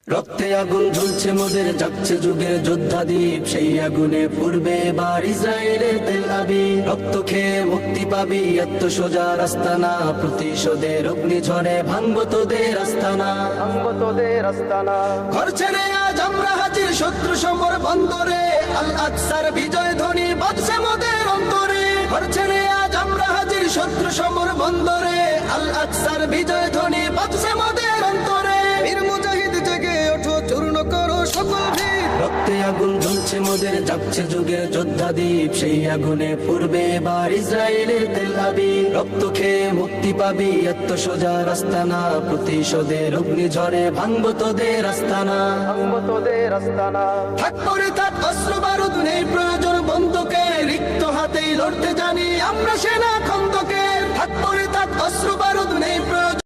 রক্তে আগুন ঝুলছে মোদের, জাগছে যুগের যোদ্ধাদীপ, সেই আগুনে পূর্বে এবার ইসরায়েলের তেল আবিব। রক্ত খেয়ে মুক্তি পাবি, এত সোজা রাস্তা না, প্রতিশোধের অগ্নিঝড়ে ভাঙবো তোদের আস্তানা, ভাঙবো তোদের আস্তানা। ঘর ছেড়ে আজ আমরা হাজির শত্রু সমর বন্দরে, আল আকসার বিজয় ধ্বনি বাজছে মোদের অন্তরে। ঘর ছেড়ে আজ আমরা হাজির শত্রু সমর বন্দরে, আল আকসার বিজয় ধ্বনি বাজছে মোদের অন্তরে। বীর মুজাহিদ জেগে ওঠো, চূর্ণ করো সকল ভিড়। রক্তে আগুন জ্বলছে মোদের, জাগছে যুগের যোদ্ধাদীপ, সেই আগুনে পূর্বে এবার ইসরায়েলের তেল আবিব। রক্ত খেয়ে মুক্তি পাবি, এত সোজা রাস্তা না, প্রতিশোধের অগ্নিঝড়ে ভাঙবো তোদের আস্তানা, ভাঙবো তোদের আস্তানা। থাক পরে থাক অস্ত্র বারুদ, নেই প্রয়োজন বন্দুকে, রিক্ত হাতেই লড়তে জানি আমরা সেনা খন্দকে। থাক পরে থাক অস্ত্র বারুদ, নেই প্রয়োজন